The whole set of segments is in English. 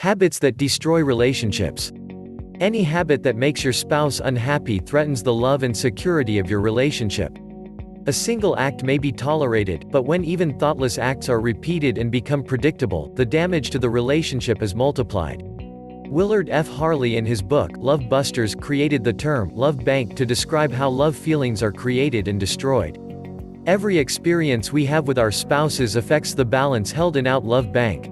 Habits that destroy relationships. Any habit that makes your spouse unhappy threatens the love and security of your relationship. A single act may be tolerated, but when even thoughtless acts are repeated and become predictable, the damage to the relationship is multiplied. Willard F. Harley in his book, Love Busters, created the term, love bank, to describe how love feelings are created and destroyed. Every experience we have with our spouses affects the balance held in our love bank.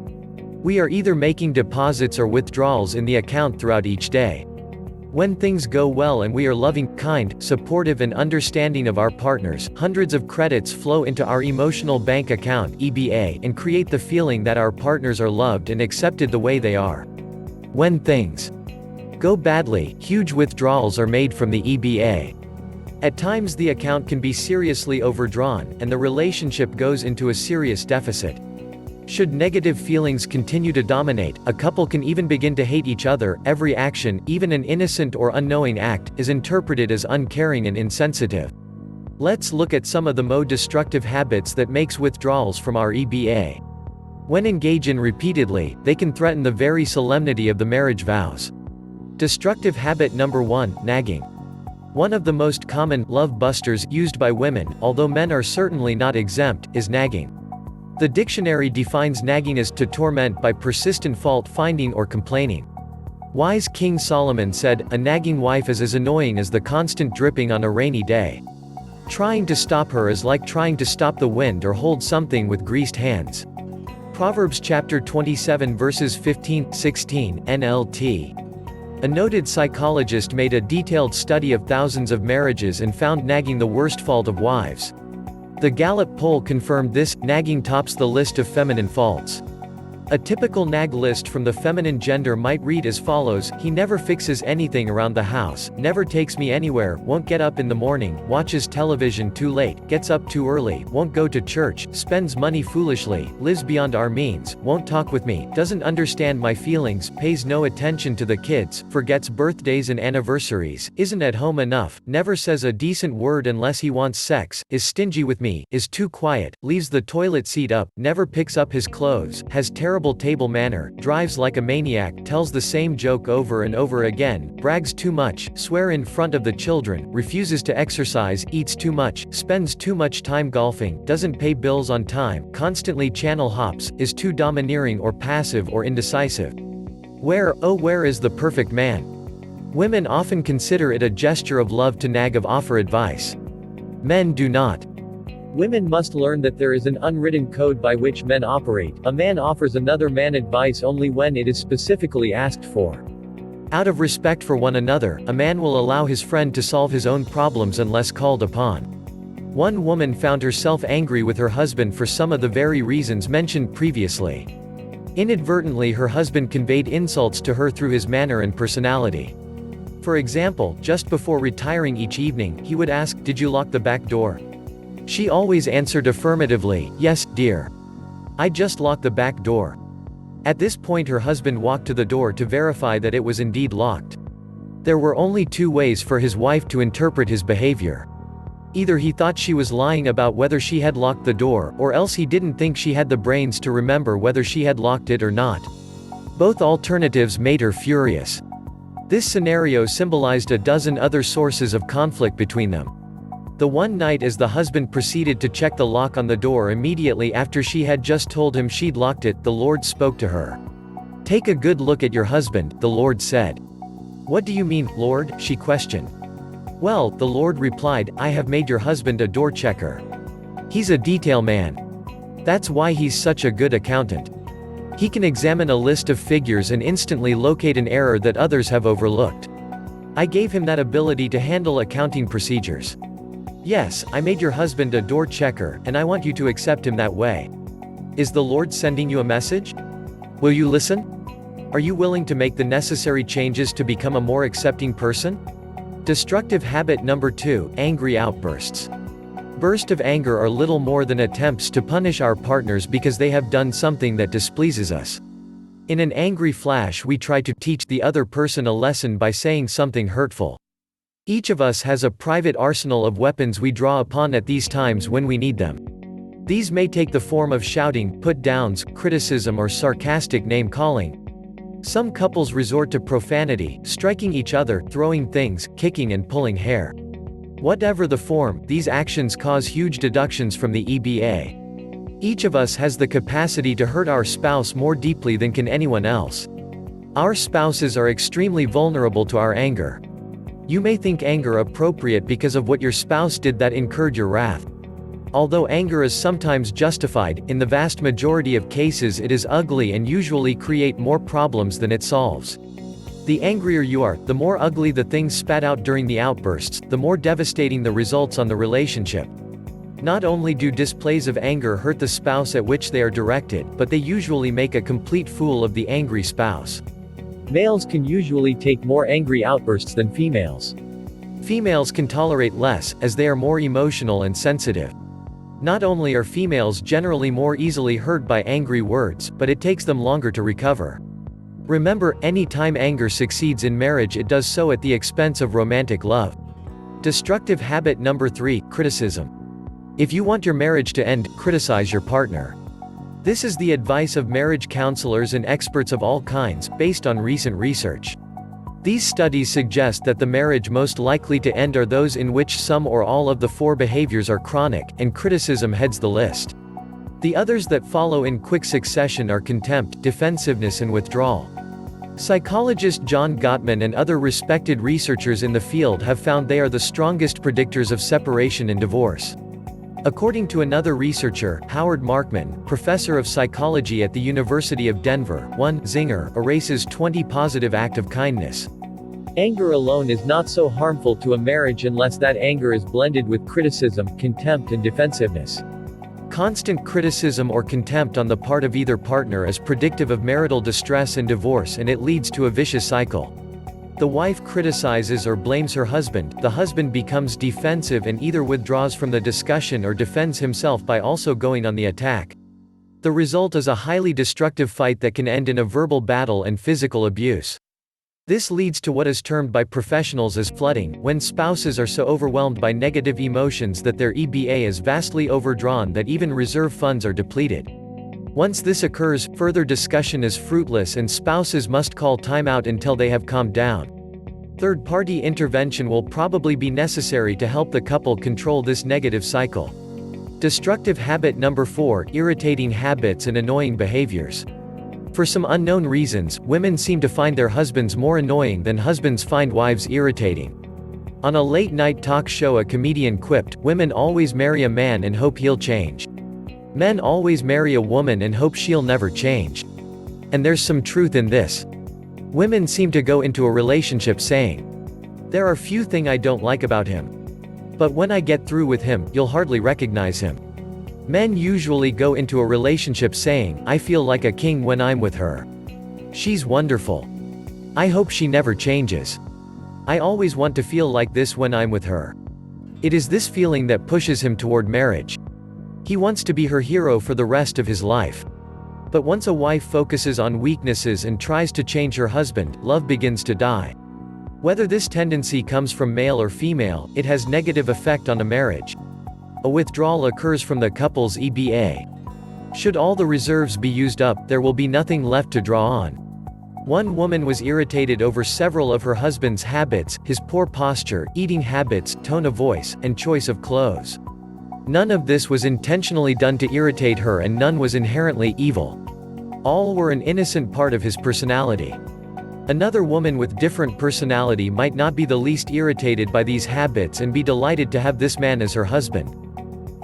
We are either making deposits or withdrawals in the account throughout each day. When things go well and we are loving, kind, supportive and understanding of our partners, hundreds of credits flow into our emotional bank account (EBA) and create the feeling that our partners are loved and accepted the way they are. When things go badly, huge withdrawals are made from the EBA. At times the account can be seriously overdrawn, and the relationship goes into a serious deficit. Should negative feelings continue to dominate, a couple can even begin to hate each other. Every action, even an innocent or unknowing act, is interpreted as uncaring and insensitive. Let's look at some of the most destructive habits that makes withdrawals from our EBA. When engaged in repeatedly, they can threaten the very solemnity of the marriage vows. Destructive habit number 1, nagging. One of the most common love busters used by women, although men are certainly not exempt, is nagging. The dictionary defines nagging as to torment by persistent fault-finding or complaining. Wise King Solomon said, "A nagging wife is as annoying as the constant dripping on a rainy day. Trying to stop her is like trying to stop the wind or hold something with greased hands." Proverbs chapter 27 verses 15-16, NLT. A noted psychologist made a detailed study of thousands of marriages and found nagging the worst fault of wives. The Gallup poll confirmed this. Nagging tops the list of feminine faults. A typical nag list from the feminine gender might read as follows: he never fixes anything around the house, never takes me anywhere, won't get up in the morning, watches television too late, gets up too early, won't go to church, spends money foolishly, lives beyond our means, won't talk with me, doesn't understand my feelings, pays no attention to the kids, forgets birthdays and anniversaries, isn't at home enough, never says a decent word unless he wants sex, is stingy with me, is too quiet, leaves the toilet seat up, never picks up his clothes, has terrible table manner, drives like a maniac, tells the same joke over and over again, brags too much, swear in front of the children, refuses to exercise, eats too much, spends too much time golfing, doesn't pay bills on time, constantly channel hops, is too domineering or passive or indecisive. Where is the perfect man? Women often consider it a gesture of love to nag or offer advice. Men do not. Women must learn that there is an unwritten code by which men operate. A man offers another man advice only when it is specifically asked for. Out of respect for one another, a man will allow his friend to solve his own problems unless called upon. One woman found herself angry with her husband for some of the very reasons mentioned previously. Inadvertently, her husband conveyed insults to her through his manner and personality. For example, just before retiring each evening, he would ask, "Did you lock the back door?" She always answered affirmatively, "Yes, dear. I just locked the back door." At this point her husband walked to the door to verify that it was indeed locked. There were only two ways for his wife to interpret his behavior. Either he thought she was lying about whether she had locked the door, or else he didn't think she had the brains to remember whether she had locked it or not. Both alternatives made her furious. This scenario symbolized a dozen other sources of conflict between them. The one night as the husband proceeded to check the lock on the door immediately after she had just told him she'd locked it, the Lord spoke to her. "Take a good look at your husband," the Lord said. "What do you mean, Lord?" she questioned. "Well," the Lord replied, "I have made your husband a door checker. He's a detail man. That's why he's such a good accountant. He can examine a list of figures and instantly locate an error that others have overlooked. I gave him that ability to handle accounting procedures. Yes, I made your husband a door checker, and I want you to accept him that way. Is the Lord sending you a message? Will you listen? Are you willing to make the necessary changes to become a more accepting person?" Destructive habit number 2, angry outbursts. Bursts of anger are little more than attempts to punish our partners because they have done something that displeases us. In an angry flash we try to teach the other person a lesson by saying something hurtful. Each of us has a private arsenal of weapons we draw upon at these times when we need them. These may take the form of shouting, put-downs, criticism or sarcastic name-calling. Some couples resort to profanity, striking each other, throwing things, kicking and pulling hair. Whatever the form, these actions cause huge deductions from the EBA. Each of us has the capacity to hurt our spouse more deeply than can anyone else. Our spouses are extremely vulnerable to our anger. You may think anger appropriate because of what your spouse did that incurred your wrath. Although anger is sometimes justified, in the vast majority of cases it is ugly and usually create more problems than it solves. The angrier you are, the more ugly the things spat out during the outbursts, the more devastating the results on the relationship. Not only do displays of anger hurt the spouse at which they are directed, but they usually make a complete fool of the angry spouse. Males can usually take more angry outbursts than females. Females can tolerate less, as they are more emotional and sensitive. Not only are females generally more easily hurt by angry words, but it takes them longer to recover. Remember, any time anger succeeds in marriage, it does so at the expense of romantic love. Destructive habit number 3, criticism. If you want your marriage to end, criticize your partner. This is the advice of marriage counselors and experts of all kinds, based on recent research. These studies suggest that the marriage most likely to end are those in which some or all of the 4 behaviors are chronic, and criticism heads the list. The others that follow in quick succession are contempt, defensiveness and withdrawal. Psychologist John Gottman and other respected researchers in the field have found they are the strongest predictors of separation and divorce. According to another researcher, Howard Markman, professor of psychology at the University of Denver, 1 Zinger erases 20 positive acts of kindness. Anger alone is not so harmful to a marriage unless that anger is blended with criticism, contempt and defensiveness. Constant criticism or contempt on the part of either partner is predictive of marital distress and divorce, and it leads to a vicious cycle. The wife criticizes or blames her husband, the husband becomes defensive and either withdraws from the discussion or defends himself by also going on the attack. The result is a highly destructive fight that can end in a verbal battle and physical abuse. This leads to what is termed by professionals as flooding, when spouses are so overwhelmed by negative emotions that their EBA is vastly overdrawn that even reserve funds are depleted. Once this occurs, further discussion is fruitless and spouses must call time out until they have calmed down. Third-party intervention will probably be necessary to help the couple control this negative cycle. Destructive habit number 4, irritating habits and annoying behaviors. For some unknown reasons, women seem to find their husbands more annoying than husbands find wives irritating. On a late-night talk show, a comedian quipped, "Women always marry a man and hope he'll change. Men always marry a woman and hope she'll never change." And there's some truth in this. Women seem to go into a relationship saying, "There are few things I don't like about him. But when I get through with him, you'll hardly recognize him." Men usually go into a relationship saying, "I feel like a king when I'm with her. She's wonderful. I hope she never changes. I always want to feel like this when I'm with her." It is this feeling that pushes him toward marriage. He wants to be her hero for the rest of his life. But once a wife focuses on weaknesses and tries to change her husband, love begins to die. Whether this tendency comes from male or female, it has negative effect on a marriage. A withdrawal occurs from the couple's EBA. Should all the reserves be used up, there will be nothing left to draw on. One woman was irritated over several of her husband's habits, his poor posture, eating habits, tone of voice, and choice of clothes. None of this was intentionally done to irritate her and none was inherently evil. All were an innocent part of his personality. Another woman with different personality might not be the least irritated by these habits and be delighted to have this man as her husband.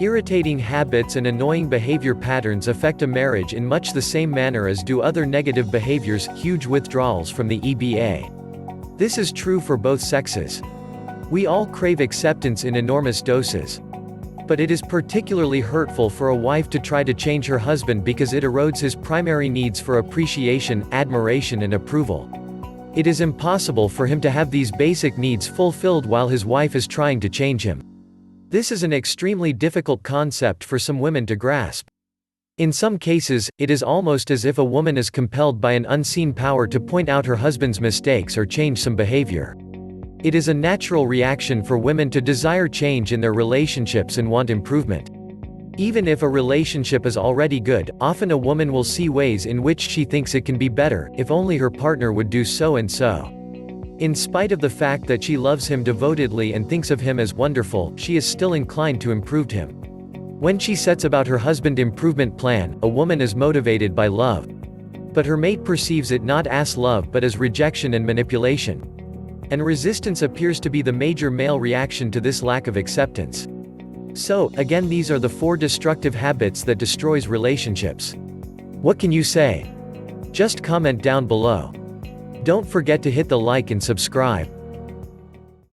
Irritating habits and annoying behavior patterns affect a marriage in much the same manner as do other negative behaviors, huge withdrawals from the EBA. This is true for both sexes. We all crave acceptance in enormous doses. But it is particularly hurtful for a wife to try to change her husband because it erodes his primary needs for appreciation, admiration and approval. It is impossible for him to have these basic needs fulfilled while his wife is trying to change him. This is an extremely difficult concept for some women to grasp. In some cases, it is almost as if a woman is compelled by an unseen power to point out her husband's mistakes or change some behavior. It is a natural reaction for women to desire change in their relationships and want improvement. Even if a relationship is already good, often a woman will see ways in which she thinks it can be better, if only her partner would do so and so. In spite of the fact that she loves him devotedly and thinks of him as wonderful, she is still inclined to improve him. When she sets about her husband improvement plan, a woman is motivated by love. But her mate perceives it not as love but as rejection and manipulation. And resistance appears to be the major male reaction to this lack of acceptance. So, again, these are the 4 destructive habits that destroys relationships. What can you say? Just comment down below. Don't forget to hit the like and subscribe.